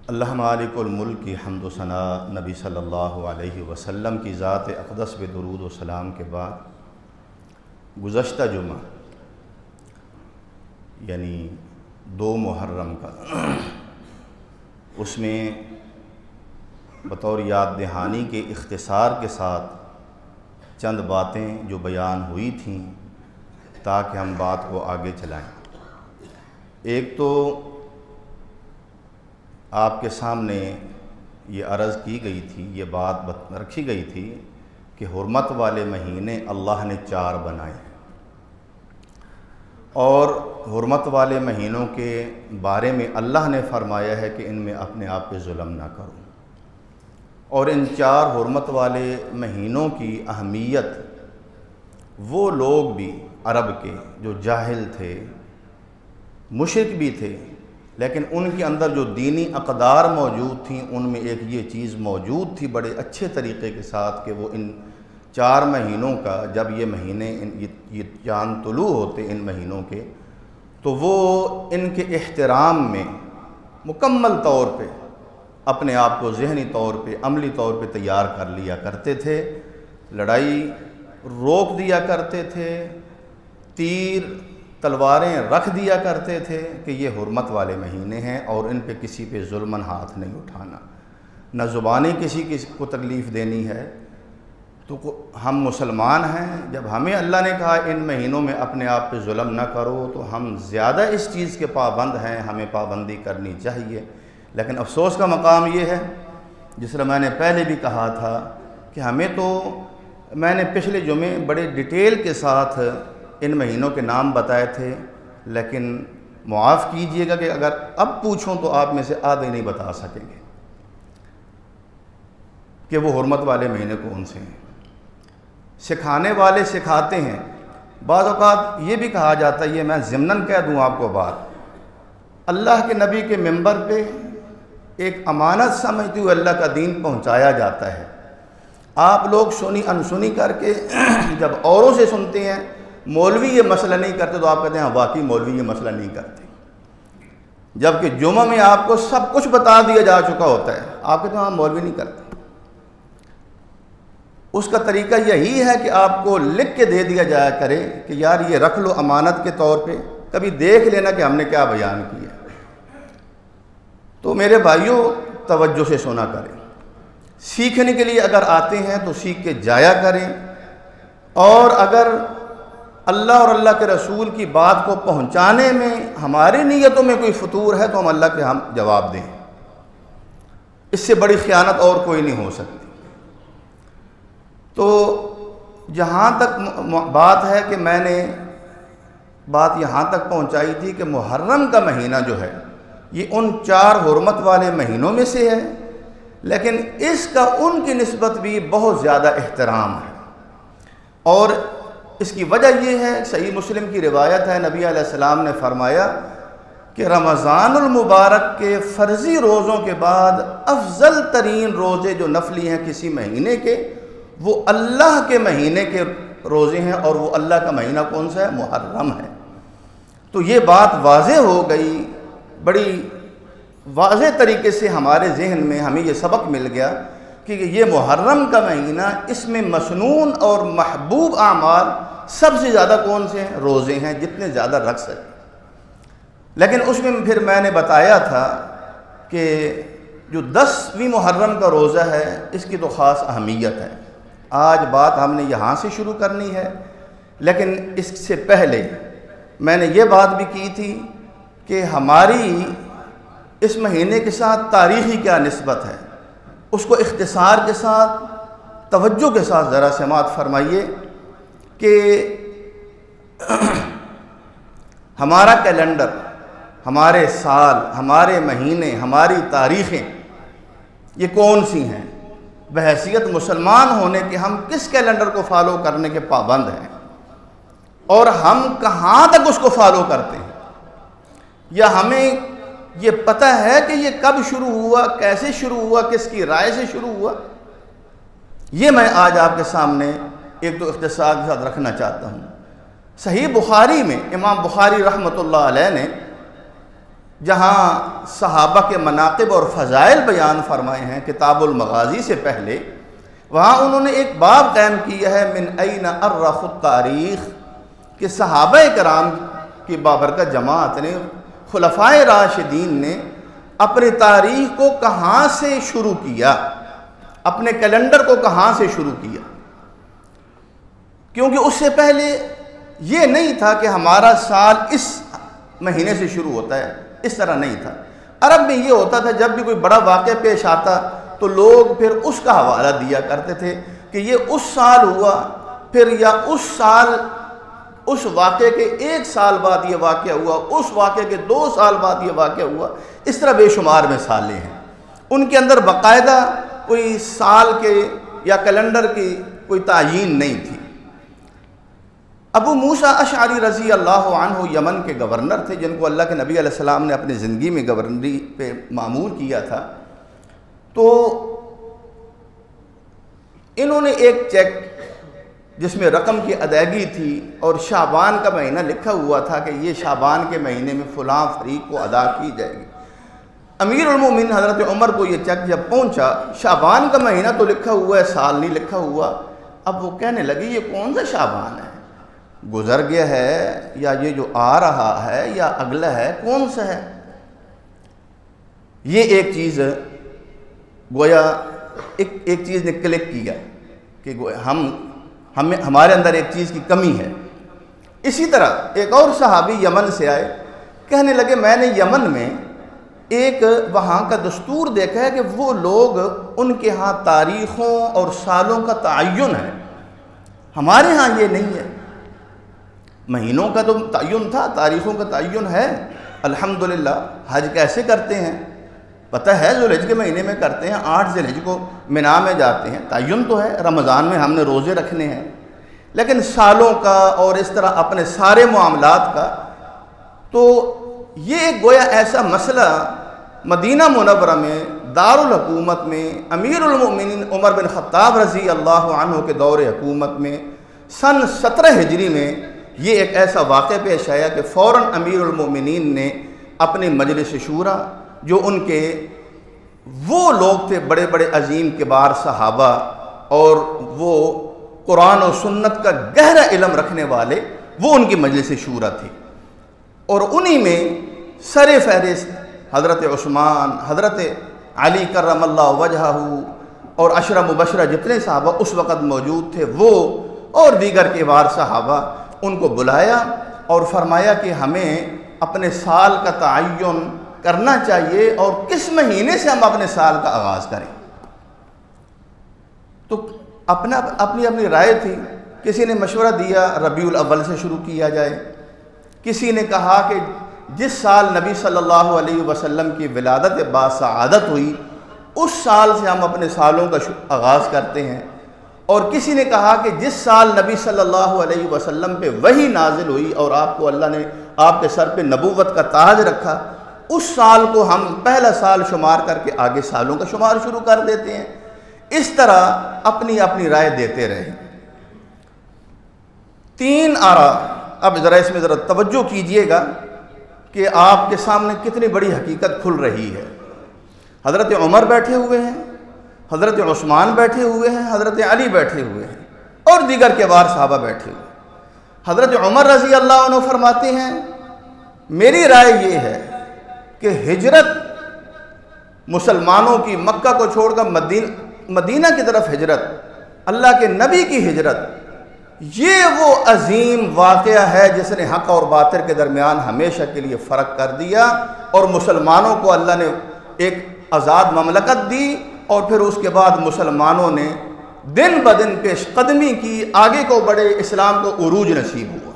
اللہ مالک الملک کی حمد و ثنا نبی صلی اللہ علیہ وسلم کی ذات اقدس پہ درود و سلام کے بعد گزشتہ جمعہ یعنی 2 محرم کا اس میں بطور یاد دہانی کے اختصار کے ساتھ چند باتیں جو بیان ہوئی تھیں تاکہ ہم بات کو آگے چلائیں۔ ایک تو آپ کے سامنے یہ عرض کی گئی تھی، یہ بات رکھی گئی تھی کہ حرمت والے مہینے اللہ نے 4 بنائے اور حرمت والے مہینوں کے بارے میں اللہ نے فرمایا ہے کہ ان میں اپنے آپ پہ ظلم نہ کرو، اور ان 4 حرمت والے مہینوں کی اہمیت وہ لوگ بھی عرب کے جو جاہل تھے، مشرک بھی تھے، لیکن ان کے اندر جو دینی اقدار موجود تھیں ان میں ایک یہ چیز موجود تھی بڑے اچھے طریقے کے ساتھ کہ وہ ان 4 مہینوں کا جب یہ مہینے یہ چاند طلوع ہوتے ان مہینوں کے تو وہ ان کے احترام میں مکمل طور پہ اپنے آپ کو ذہنی طور پہ عملی طور پہ تیار کر لیا کرتے تھے، لڑائی روک دیا کرتے تھے، تیر تلواریں رکھ دیا کرتے تھے کہ یہ حرمت والے مہینے ہیں اور ان پہ کسی پہ ظلماً ہاتھ نہیں اٹھانا، نہ زبانی کسی کو تکلیف دینی ہے۔ تو ہم مسلمان ہیں، جب ہمیں اللہ نے کہا ان مہینوں میں اپنے آپ پہ ظلم نہ کرو تو ہم زیادہ اس چیز کے پابند ہیں، ہمیں پابندی کرنی چاہیے۔ لیکن افسوس کا مقام یہ ہے، جس طرح میں نے پہلے بھی کہا تھا کہ ہمیں تو میں نے پچھلے جمعے بڑے ڈیٹیل کے ساتھ ان مہینوں کے نام بتائے تھے، لیکن معاف کیجئے گا کہ اگر اب پوچھوں تو آپ میں سے آدھے نہیں بتا سکیں گے کہ وہ حرمت والے مہینے کون سے ہیں۔ سکھانے والے سکھاتے ہیں، بعض اوقات یہ بھی کہا جاتا ہے، یہ میں ضمناً کہہ دوں آپ کو بات، اللہ کے نبی کے منبر پہ ایک امانت سمجھتے ہوئے اللہ کا دین پہنچایا جاتا ہے۔ آپ لوگ سنی انسنی کر کے جب اوروں سے سنتے ہیں مولوی یہ مسئلہ نہیں کرتے تو آپ کہتے ہیں ہاں واقعی مولوی یہ مسئلہ نہیں کرتے، جبکہ جمعہ میں آپ کو سب کچھ بتا دیا جا چکا ہوتا ہے، آپ کہتے ہیں ہاں مولوی نہیں کرتے۔ اس کا طریقہ یہی ہے کہ آپ کو لکھ کے دے دیا جایا کرے کہ یار یہ رکھ لو امانت کے طور پہ، کبھی دیکھ لینا کہ ہم نے کیا بیان کیا۔ تو میرے بھائیوں توجہ سے سنا کریں، سیکھنے کے لیے اگر آتے ہیں تو سیکھ کے جایا کریں، اور اگر اللہ اور اللہ کے رسول کی بات کو پہنچانے میں ہماری نیتوں میں کوئی فطور ہے تو ہم اللہ کے ہم جواب دیں، اس سے بڑی خیانت اور کوئی نہیں ہو سکتی۔ تو جہاں تک بات ہے کہ میں نے بات یہاں تک پہنچائی تھی کہ محرم کا مہینہ جو ہے یہ ان 4 حرمت والے مہینوں میں سے ہے، لیکن اس کا ان کی نسبت بھی بہت زیادہ احترام ہے، اور اس کی وجہ یہ ہے، صحیح مسلم کی روایت ہے، نبی علیہ السلام نے فرمایا کہ رمضان المبارک کے فرضی روزوں کے بعد افضل ترین روزے جو نفلی ہیں کسی مہینے کے وہ اللہ کے مہینے کے روزے ہیں، اور وہ اللہ کا مہینہ کون سا ہے؟ محرم ہے۔ تو یہ بات واضح ہو گئی، بڑی واضح طریقے سے ہمارے ذہن میں ہمیں یہ سبق مل گیا کہ یہ محرم کا مہینہ، اس میں مسنون اور محبوب اعمال سب سے زیادہ کون سے ہیں؟ روزے ہیں، جتنے زیادہ رکھ سکیں۔ لیکن اس میں پھر میں نے بتایا تھا کہ جو 10ویں محرم کا روزہ ہے اس کی تو خاص اہمیت ہے۔ آج بات ہم نے یہاں سے شروع کرنی ہے، لیکن اس سے پہلے میں نے یہ بات بھی کی تھی کہ ہماری اس مہینے کے ساتھ تاریخی کیا نسبت ہے، اس کو اختصار کے ساتھ توجہ کے ساتھ ذرا سماعت فرمائیے کہ ہمارا کیلنڈر، ہمارے سال، ہمارے مہینے، ہماری تاریخیں یہ کون سی ہیں؟ بحیثیت مسلمان ہونے کے ہم کس کیلنڈر کو فالو کرنے کے پابند ہیں، اور ہم کہاں تک اس کو فالو کرتے ہیں، یا ہمیں یہ پتہ ہے کہ یہ کب شروع ہوا، کیسے شروع ہوا، کس کی رائے سے شروع ہوا؟ یہ میں آج آپ کے سامنے ایک تو اختصار کے ساتھ رکھنا چاہتا ہوں۔ صحیح بخاری میں امام بخاری رحمۃ اللہ علیہ نے جہاں صحابہ کے مناقب اور فضائل بیان فرمائے ہیں کتاب المغازی سے پہلے، وہاں انہوں نے ایک باب قائم کیا ہے من این ارخ التاریخ، کہ صحابہ کرام کی بابرکت جماعت نے، خلفائے راشدین نے اپنی تاریخ کو کہاں سے شروع کیا، اپنے کیلنڈر کو کہاں سے شروع کیا، کیونکہ اس سے پہلے یہ نہیں تھا کہ ہمارا سال اس مہینے سے شروع ہوتا ہے، اس طرح نہیں تھا۔ عرب میں یہ ہوتا تھا جب بھی کوئی بڑا واقعہ پیش آتا تو لوگ پھر اس کا حوالہ دیا کرتے تھے کہ یہ اس سال ہوا، پھر یا اس سال، اس واقعے کے 1 سال بعد یہ واقعہ ہوا، اس واقعے کے 2 سال بعد یہ واقعہ ہوا، اس طرح بے شمار مثالیں ہیں۔ ان کے اندر باقاعدہ کوئی سال کے یا کیلنڈر کی کوئی تعیین نہیں تھی۔ ابو موسیٰ اشعری رضی اللہ عنہ یمن کے گورنر تھے، جن کو اللہ کے نبی علیہ السلام نے اپنی زندگی میں گورنری پہ مامور کیا تھا۔ تو انہوں نے ایک چیک جس میں رقم کی ادائیگی تھی اور شعبان کا مہینہ لکھا ہوا تھا کہ یہ شعبان کے مہینے میں فلاں فریق کو ادا کی جائے گی۔ امیر المومنین حضرت عمر کو یہ چیک جب پہنچا، شعبان کا مہینہ تو لکھا ہوا ہے، سال نہیں لکھا ہوا۔ اب وہ کہنے لگے یہ کون سا شعبان ہے، گزر گیا ہے یا یہ جو آ رہا ہے یا اگلا ہے، کون سا ہے؟ یہ ایک چیز گویا ایک چیز نے کلک کیا کہ ہمارے اندر ایک چیز کی کمی ہے۔ اسی طرح ایک اور صحابی یمن سے آئے، کہنے لگے میں نے یمن میں ایک وہاں کا دستور دیکھا ہے کہ وہ لوگ، ان کے ہاں تاریخوں اور سالوں کا تعین ہے، ہمارے ہاں یہ نہیں ہے۔ مہینوں کا تو تعین تھا، تاریخوں کا تعین ہے، الحمدللہ۔ حج کیسے کرتے ہیں پتہ ہے، ذوالحج کے مہینے میں کرتے ہیں، 8 ذوالحج کو مینا میں جاتے ہیں، تعین تو ہے، رمضان میں ہم نے روزے رکھنے ہیں، لیکن سالوں کا اور اس طرح اپنے سارے معاملات کا۔ تو یہ ایک گویا ایسا مسئلہ مدینہ منورہ میں دارالحکومت میں امیر المؤمنین عمر بن خطاب رضی اللہ عنہ کے دور حکومت میں سن 17 ہجری میں یہ ایک ایسا واقعہ پیش آیا کہ فوراً امیر المؤمنین نے اپنی مجلس شورا، جو ان کے وہ لوگ تھے بڑے بڑے عظیم کبار صحابہ اور وہ قرآن و سنت کا گہرا علم رکھنے والے، وہ ان کی مجلس شورا تھی، اور انہی میں سر فہرست حضرت عثمان، حضرت علی کرم اللہ وجہہ اور عشرہ مبشرہ جتنے صحابہ اس وقت موجود تھے، وہ اور دیگر کبار صحابہ، ان کو بلایا اور فرمایا کہ ہمیں اپنے سال کا تعین کرنا چاہیے اور کس مہینے سے ہم اپنے سال کا آغاز کریں۔ تو اپنی رائے تھی، کسی نے مشورہ دیا ربیع الاول سے شروع کیا جائے، کسی نے کہا کہ جس سال نبی صلی اللہ علیہ وسلم کی ولادت باسعادت ہوئی اس سال سے ہم اپنے سالوں کا آغاز کرتے ہیں، اور کسی نے کہا کہ جس سال نبی صلی اللہ علیہ وسلم پہ وحی نازل ہوئی اور آپ کو اللہ نے آپ کے سر پہ نبوت کا تاج رکھا، اس سال کو ہم پہلا سال شمار کر کے آگے سالوں کا شمار شروع کر دیتے ہیں۔ اس طرح اپنی اپنی رائے دیتے رہے۔ 3 آراء، اب ذرا اس میں ذرا توجہ کیجئے گا کہ آپ کے سامنے کتنی بڑی حقیقت کھل رہی ہے۔ حضرت عمر بیٹھے ہوئے ہیں، حضرت عثمان بیٹھے ہوئے ہیں، حضرت علی بیٹھے ہوئے ہیں، اور دیگر کبار صحابہ بیٹھے ہوئے ہیں۔ حضرت عمر رضی اللہ عنہ فرماتے ہیں میری رائے یہ ہے کہ ہجرت مسلمانوں کی مکہ کو چھوڑ کر مدینہ کی طرف ہجرت، اللہ کے نبی کی ہجرت، یہ وہ عظیم واقعہ ہے جس نے حق اور باطل کے درمیان ہمیشہ کے لیے فرق کر دیا، اور مسلمانوں کو اللہ نے ایک آزاد مملکت دی، اور پھر اس کے بعد مسلمانوں نے دن بدن پیش قدمی کی، آگے کو بڑے، اسلام کو عروج نصیب ہوا۔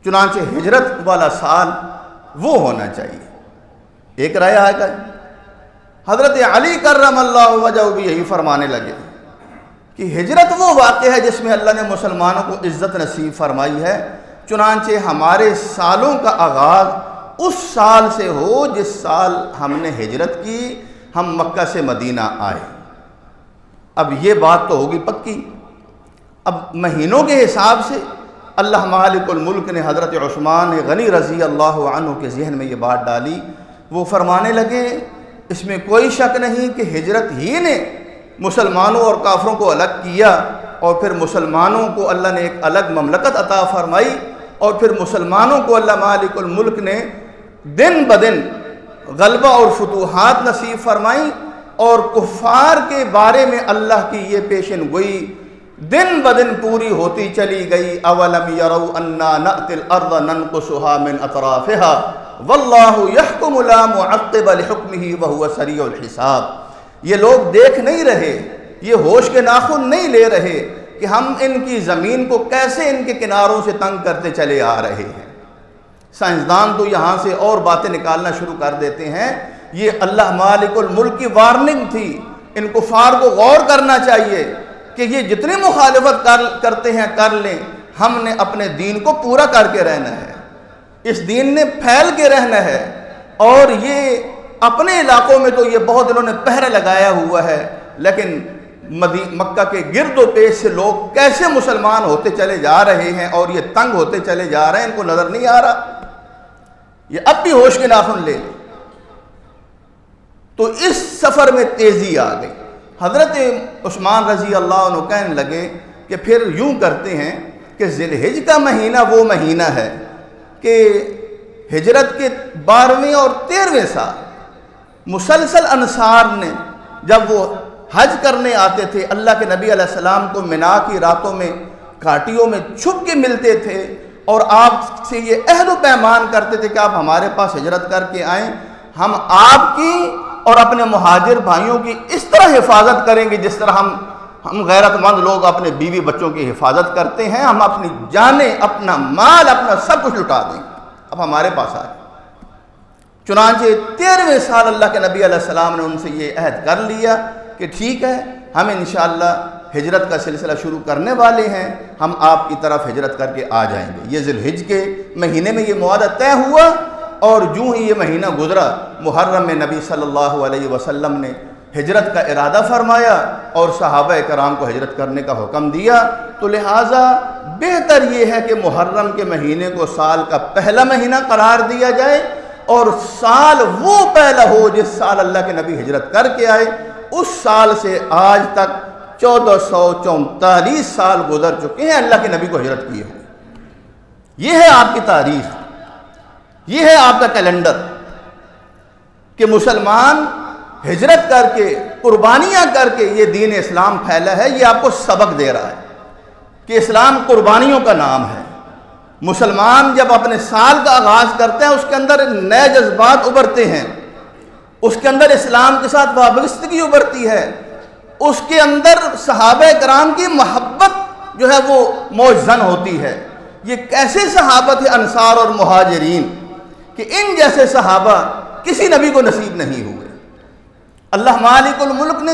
چنانچہ ہجرت والا سال وہ ہونا چاہیے۔ ایک رائے آئے گا، حضرت علی کرم اللہ وجہہ بھی یہی فرمانے لگے کہ ہجرت وہ واقعہ ہے جس میں اللہ نے مسلمانوں کو عزت نصیب فرمائی ہے، چنانچہ ہمارے سالوں کا آغاز اس سال سے ہو جس سال ہم نے ہجرت کی، ہم مکہ سے مدینہ آئے۔ اب یہ بات تو ہوگی پکی۔ اب مہینوں کے حساب سے اللہ مالک الملک نے حضرت عثمان غنی رضی اللہ عنہ کے ذہن میں یہ بات ڈالی. وہ فرمانے لگے اس میں کوئی شک نہیں کہ ہجرت ہی نے مسلمانوں اور کافروں کو الگ کیا، اور پھر مسلمانوں کو اللہ نے ایک الگ مملکت عطا فرمائی، اور پھر مسلمانوں کو اللہ مالک الملک نے دن بدن غلبہ اور فتوحات نصیب فرمائیں، اور کفار کے بارے میں اللہ کی یہ پیشن گوئی دن بدن پوری ہوتی چلی گئی. اولم یروا انا نأتی الارض ننقصها من اطرافها واللہ یحکم لا معقب لحکمہ وہو سریع الحساب. یہ لوگ دیکھ نہیں رہے، یہ ہوش کے ناخن نہیں لے رہے کہ ہم ان کی زمین کو کیسے ان کے کناروں سے تنگ کرتے چلے آ رہے ہیں. سائنسدان تو یہاں سے اور باتیں نکالنا شروع کر دیتے ہیں. یہ اللہ مالک الملک کی وارننگ تھی. ان کفار کو غور کرنا چاہیے کہ یہ جتنی مخالفت کرتے ہیں کر لیں، ہم نے اپنے دین کو پورا کر کے رہنا ہے، اس دین نے پھیل کے رہنا ہے. اور یہ اپنے علاقوں میں تو یہ بہت انہوں نے پہرے لگایا ہوا ہے، لیکن مکہ کے گرد و پیش سے لوگ کیسے مسلمان ہوتے چلے جا رہے ہیں اور یہ تنگ ہوتے چلے جا رہے ہیں، ان کو نظر نہیں آ رہا. یہ اب بھی ہوش کے ناخن لے لیں. تو اس سفر میں تیزی آ گئی. حضرت عثمان رضی اللہ عنہ کہنے لگے کہ پھر یوں کرتے ہیں کہ ذی الحج کا مہینہ وہ مہینہ ہے کہ ہجرت کے 12ویں اور 13ویں سال مسلسل انصار نے جب وہ حج کرنے آتے تھے، اللہ کے نبی علیہ السلام کو منا کی راتوں میں گھاٹیوں میں چھپ کے ملتے تھے اور آپ سے یہ عہد و پیمان کرتے تھے کہ آپ ہمارے پاس ہجرت کر کے آئیں، ہم آپ کی اور اپنے مہاجر بھائیوں کی اس طرح حفاظت کریں گے جس طرح ہم غیرت مند لوگ اپنے بیوی بچوں کی حفاظت کرتے ہیں. ہم اپنی جانیں، اپنا مال، اپنا سب کچھ لٹا دیں، اب ہمارے پاس آئے. چنانچہ 13ویں سال اللہ کے نبی علیہ السلام نے ان سے یہ عہد کر لیا کہ ٹھیک ہے، ہم انشاءاللہ ہجرت کا سلسلہ شروع کرنے والے ہیں، ہم آپ کی طرف ہجرت کر کے آ جائیں گے. یہ ذی الحج کے مہینے میں یہ معاہدہ طے ہوا، اور جو ہی یہ مہینہ گزرا محرم میں نبی صلی اللہ علیہ وسلم نے ہجرت کا ارادہ فرمایا اور صحابہ کرام کو ہجرت کرنے کا حکم دیا. تو لہٰذا بہتر یہ ہے کہ محرم کے مہینے کو سال کا پہلا مہینہ قرار دیا جائے، اور سال وہ پہلا ہو جس سال اللہ کے نبی ہجرت کر کے آئے. اس سال سے آج تک 1444 سال گزر چکے ہیں اللہ کے نبی کو ہجرت کیے ہوئے. یہ ہے آپ کی تاریخ، یہ ہے آپ کا کیلنڈر کہ مسلمان ہجرت کر کے، قربانیاں کر کے یہ دین اسلام پھیلا ہے. یہ آپ کو سبق دے رہا ہے کہ اسلام قربانیوں کا نام ہے. مسلمان جب اپنے سال کا آغاز کرتے ہیں اس کے اندر نئے جذبات ابھرتے ہیں، اس کے اندر اسلام کے ساتھ وابستگی ابھرتی ہے، اس کے اندر صحابہ کرام کی محبت جو ہے وہ موجزن ہوتی ہے. یہ کیسے صحابہ تھے انصار اور مہاجرین کہ ان جیسے صحابہ کسی نبی کو نصیب نہیں ہوئے. اللہ مالک الملک نے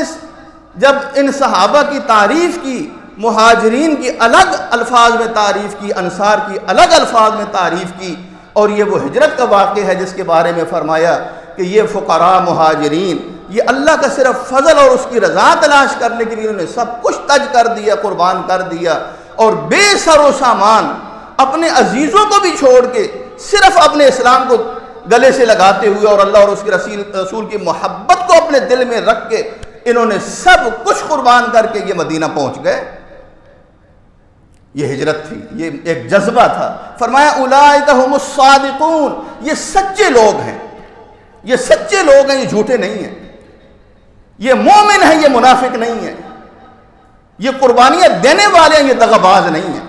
جب ان صحابہ کی تعریف کی، مہاجرین کی الگ الفاظ میں تعریف کی، انصار کی الگ الفاظ میں تعریف کی، اور یہ وہ ہجرت کا واقعہ ہے جس کے بارے میں فرمایا کہ یہ فقراء مہاجرین یہ اللہ کا صرف فضل اور اس کی رضا تلاش کرنے کے لیے انہوں نے سب کچھ تج کر دیا، قربان کر دیا، اور بے سر و سامان اپنے عزیزوں کو بھی چھوڑ کے صرف اپنے اسلام کو گلے سے لگاتے ہوئے اور اللہ اور اس کے رسول کی محبت کو اپنے دل میں رکھ کے انہوں نے سب کچھ قربان کر کے یہ مدینہ پہنچ گئے. یہ ہجرت تھی، یہ ایک جذبہ تھا. فرمایا اولئک هم الصادقون، یہ سچے لوگ ہیں، یہ سچے لوگ ہیں، یہ جھوٹے نہیں ہیں، یہ مومن ہیں، یہ منافق نہیں ہیں، یہ قربانیاں دینے والے ہیں، یہ دغاباز نہیں ہیں.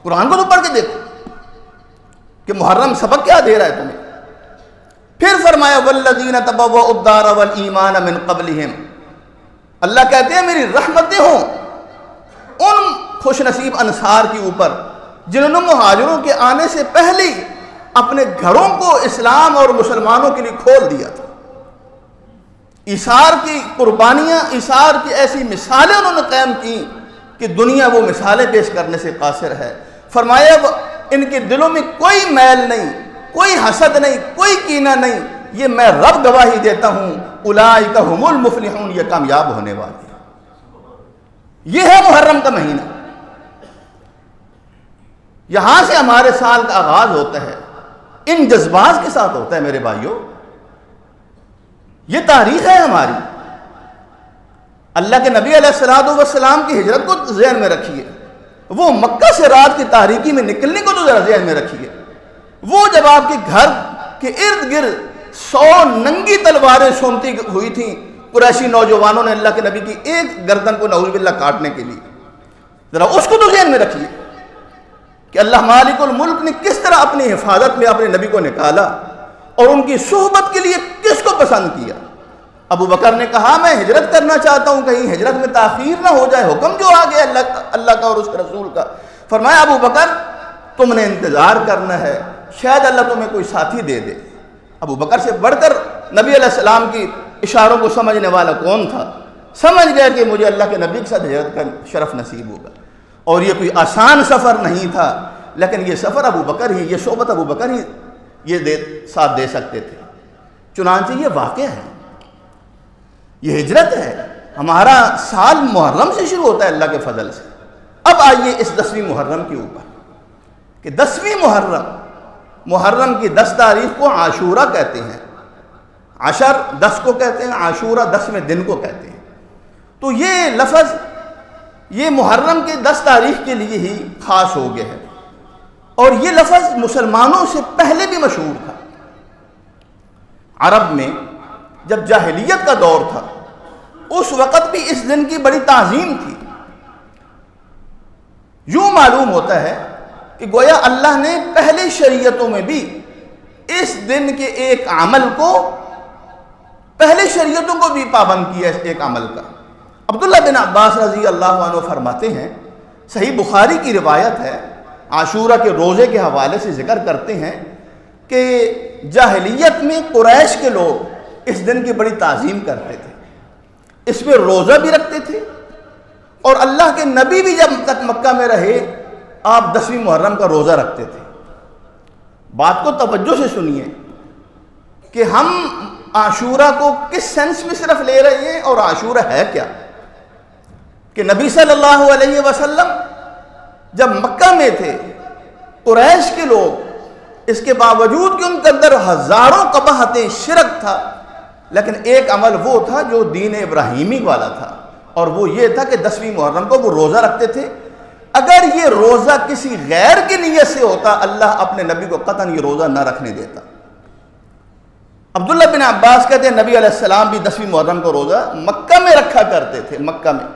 قرآن کو تو پڑھ کے دیکھو کہ محرم سبق کیا دے رہا ہے تمہیں. پھر فرمایا والذین تبوؤا الدار والایمان من قبلہم، اللہ کہتے ہیں میری رحمتیں ہوں ان خوش نصیب انصار کے اوپر جنہوں نے مہاجروں کے آنے سے پہلے اپنے گھروں کو اسلام اور مسلمانوں کے لیے کھول دیا تھا. ایثار کی قربانیاں، ایثار کی ایسی مثالیں انہوں نے قائم کی کہ دنیا وہ مثالیں پیش کرنے سے قاصر ہے. فرمایا ان کے دلوں میں کوئی میل نہیں، کوئی حسد نہیں، کوئی کینہ نہیں، یہ میں رب گواہی دیتا ہوں اولئک هم المفلحون، یہ کامیاب ہونے والے ہیں. یہ ہے محرم کا مہینہ، یہاں سے ہمارے سال کا آغاز ہوتا ہے، ان جذبات کے ساتھ ہوتا ہے میرے بھائیوں۔ یہ تاریخ ہے ہماری۔ اللہ کے نبی علیہ السلام کی ہجرت کو ذہن میں رکھیے، وہ مکہ سے رات کی تاریکی میں نکلنے کو تو ذرا ذہن میں رکھیے۔ وہ جب آپ کے گھر کے ارد گرد 100 ننگی تلواریں سونتی ہوئی تھیں قریشی نوجوانوں نے اللہ کے نبی کی ایک گردن کو نعوذ باللہ کاٹنے کے لیے، ذرا اس کو تو ذہن میں رکھیے کہ اللہ مالک الملک نے کس طرح اپنی حفاظت میں اپنے نبی کو نکالا اور ان کی صحبت کے لیے کس کو پسند کیا۔ ابو بکر نے کہا میں ہجرت کرنا چاہتا ہوں، کہیں ہجرت میں تاخیر نہ ہو جائے، حکم جو آ گیا اللہ کا اور اس کے رسول کا۔ فرمایا ابو بکر تم نے انتظار کرنا ہے، شاید اللہ تمہیں کوئی ساتھی دے دے۔ ابو بکر سے بڑھ کر نبی علیہ السلام کی اشاروں کو سمجھنے والا کون تھا؟ سمجھ گیا کہ مجھے اللہ کے نبی کے ساتھ ہجرت کا شرف نصیب ہوگا، اور یہ کوئی آسان سفر نہیں تھا، لیکن یہ سفر ابو بکر ہی، یہ صحبت ابو بکر ہی یہ ساتھ دے سکتے تھے۔ چنانچہ یہ واقعہ ہے، یہ ہجرت ہے۔ ہمارا سال محرم سے شروع ہوتا ہے اللہ کے فضل سے۔ اب آئیے اس 10ویں محرم کے اوپر کہ 10ویں محرم کی 10 تاریخ کو عاشورہ کہتے ہیں، عشر 10 کو کہتے ہیں، عاشورہ 10ویں دن کو کہتے ہیں۔ تو یہ لفظ یہ محرم کے 10 تاریخ کے لیے ہی خاص ہو گیا ہے، اور یہ لفظ مسلمانوں سے پہلے بھی مشہور تھا۔ عرب میں جب جاہلیت کا دور تھا اس وقت بھی اس دن کی بڑی تعظیم تھی۔ یوں معلوم ہوتا ہے کہ گویا اللہ نے پہلے شریعتوں میں بھی اس دن کے ایک عمل کو، پہلے شریعتوں کو بھی پابند کیا اس ایک عمل کا۔ عبداللہ بن عباس رضی اللہ عنہ فرماتے ہیں، صحیح بخاری کی روایت ہے، عاشورہ کے روزے کے حوالے سے ذکر کرتے ہیں کہ جاہلیت میں قریش کے لوگ اس دن کی بڑی تعظیم کرتے تھے، اس میں روزہ بھی رکھتے تھے، اور اللہ کے نبی بھی جب تک مکہ میں رہے آپ 10ویں محرم کا روزہ رکھتے تھے۔ بات کو توجہ سے سنیے کہ ہم عاشورہ کو کس سینس میں صرف لے رہے ہیں اور عاشورہ ہے کیا۔ کہ نبی صلی اللہ علیہ وسلم جب مکہ میں تھے، قریش کے لوگ اس کے باوجود کہ ان کے اندر ہزاروں قباحتیں شرک تھا، لیکن ایک عمل وہ تھا جو دین ابراہیمی والا تھا، اور وہ یہ تھا کہ 10ویں محرم کو وہ روزہ رکھتے تھے۔ اگر یہ روزہ کسی غیر کی نیت سے ہوتا اللہ اپنے نبی کو قطعاً یہ روزہ نہ رکھنے دیتا۔ عبداللہ بن عباس کہتے ہیں نبی علیہ السلام بھی 10ویں محرم کو روزہ مکہ میں رکھا کرتے تھے، مکہ میں،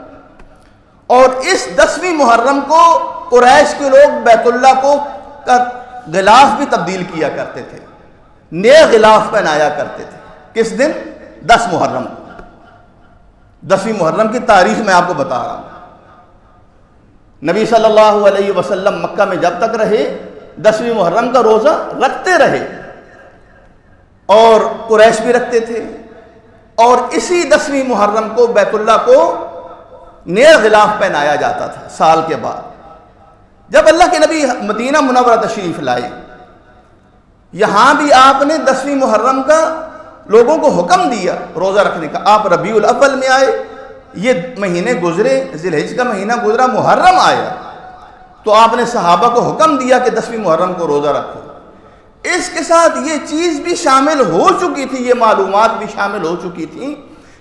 اور اس 10ویں محرم کو قریش کے لوگ بیت اللہ کو کا غلاف بھی تبدیل کیا کرتے تھے، نئے غلاف پہنایا کرتے تھے۔ کس دن؟ 10 محرم کو۔ 10ویں محرم کی تاریخ میں آپ کو بتا رہا ہوں۔ نبی صلی اللہ علیہ وسلم مکہ میں جب تک رہے 10ویں محرم کا روزہ رکھتے رہے، اور قریش بھی رکھتے تھے، اور اسی 10ویں محرم کو بیت اللہ کو نیا غلاف پہنایا جاتا تھا۔ سال کے بعد جب اللہ کے نبی مدینہ منورہ تشریف لائے، یہاں بھی آپ نے 10ویں محرم کا لوگوں کو حکم دیا روزہ رکھنے کا۔ آپ ربیع الاول میں آئے، یہ مہینے گزرے، ذی الحجہ کا مہینہ گزرا، محرم آیا، تو آپ نے صحابہ کو حکم دیا کہ 10ویں محرم کو روزہ رکھو۔ اس کے ساتھ یہ چیز بھی شامل ہو چکی تھی، یہ معلومات بھی شامل ہو چکی تھی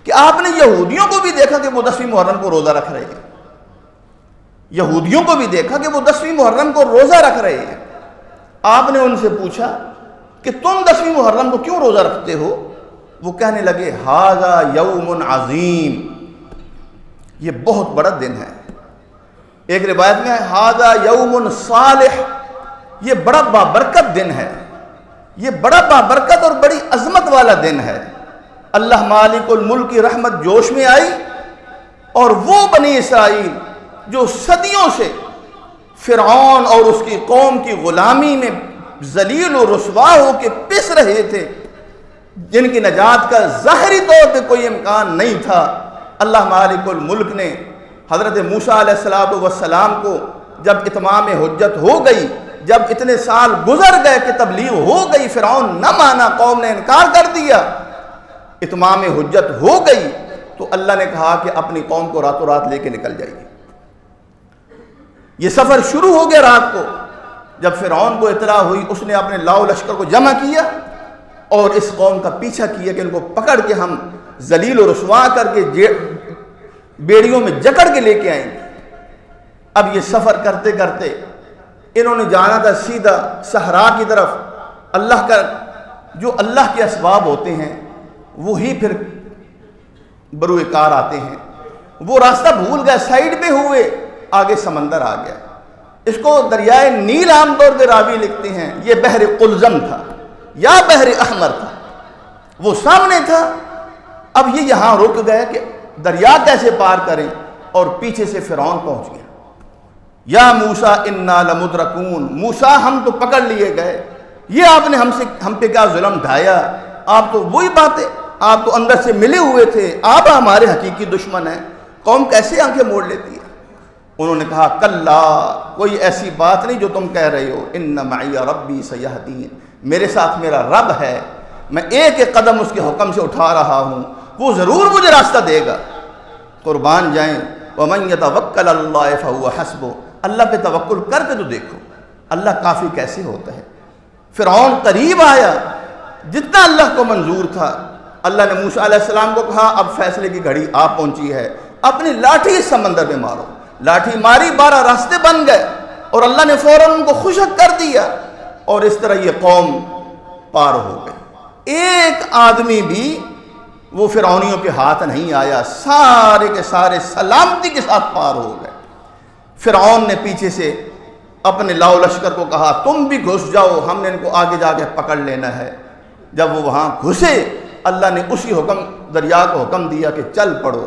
کہ آپ نے یہودیوں کو بھی دیکھا کہ وہ 10ویں محرم کو روزہ رکھ رہے ہیں، یہودیوں کو بھی دیکھا کہ وہ 10ویں محرم کو روزہ رکھ رہے ہیں۔ آپ نے ان سے پوچھا کہ تم 10ویں محرم کو کیوں روزہ رکھتے ہو؟ وہ کہنے لگے ھذا یوم عظیم، یہ بہت بڑا دن ہے۔ ایک روایت میں ھذا یوم صالح، یہ بڑا بابرکت دن ہے، یہ بڑا بابرکت اور بڑی عظمت والا دن ہے۔ اللہ مالک الملک کی رحمت جوش میں آئی، اور وہ بنی اسرائیل جو صدیوں سے فرعون اور اس کی قوم کی غلامی میں ذلیل و رسوا ہو کے پس رہے تھے، جن کی نجات کا ظاہری طور پہ کوئی امکان نہیں تھا، اللہ مالک الملک نے حضرت موسیٰ علیہ السلام کو جب اتمام حجت ہو گئی، جب اتنے سال گزر گئے کہ تبلیغ ہو گئی، فرعون نہ مانا، قوم نے انکار کر دیا، اتمام حجت ہو گئی، تو اللہ نے کہا کہ اپنی قوم کو راتوں رات لے کے نکل جائیے۔ یہ سفر شروع ہو گیا رات کو، جب فرعون کو اطلاع ہوئی اس نے اپنے لاؤ لشکر کو جمع کیا اور اس قوم کا پیچھا کیا کہ ان کو پکڑ کے ہم ذلیل و رسوا کر کے بیڑیوں میں جکڑ کے لے کے آئیں گے۔ اب یہ سفر کرتے کرتے انہوں نے جانا تھا سیدھا صحرا کی طرف۔ اللہ کا جو اللہ کے اسباب ہوتے ہیں وہی پھر بروئے کار آتے ہیں۔ وہ راستہ بھول گئے، سائیڈ پہ ہوئے، آگے سمندر آ گیا۔ اس کو دریائے نیل عام طور پہ راوی لکھتے ہیں، یہ بحر قلزم تھا یا بحر احمر تھا، وہ سامنے تھا۔ اب یہ یہاں رک گئے کہ دریا کیسے پار کریں، اور پیچھے سے فرعون پہنچ گیا۔ یا موسیٰ انا لمدرکون، موسیٰ ہم تو پکڑ لیے گئے، یہ آپ نے ہم پہ کیا ظلم ڈھایا؟ آپ تو وہی باتیں، آپ تو اندر سے ملے ہوئے تھے، آپ ہمارے حقیقی دشمن ہیں۔ قوم کیسے آنکھیں موڑ لیتی ہے؟ انہوں نے کہا کلا، کوئی ایسی بات نہیں جو تم کہہ رہے ہو، ان معی ربی سیہدین، میرے ساتھ میرا رب ہے، میں ایک ایک قدم اس کے حکم سے اٹھا رہا ہوں، وہ ضرور مجھے راستہ دے گا۔ قربان جائیں، ومن یتوکل علی اللہ فہو حسبہ، اللہ پہ توکل کر کے تو دیکھو اللہ کافی کیسے ہوتا ہے۔ فرعون قریب آیا جتنا اللہ کو منظور تھا۔ اللہ نے موسیٰ علیہ السلام کو کہا اب فیصلے کی گھڑی آ پہنچی ہے، اپنی لاٹھی اس سمندر میں مارو۔ لاٹھی ماری، 12 راستے بن گئے اور اللہ نے فوراً ان کو خشک کر دیا، اور اس طرح یہ قوم پار ہو گئی۔ ایک آدمی بھی وہ فرعونیوں کے ہاتھ نہیں آیا، سارے کے سارے سلامتی کے ساتھ پار ہو گئے۔ فرعون نے پیچھے سے اپنے لاؤ لشکر کو کہا تم بھی گھس جاؤ، ہم نے ان کو آگے جا کے پکڑ لینا ہے۔ جب وہ وہاں گھسے، اللہ نے اسی دریا کو حکم دیا کہ چل پڑو۔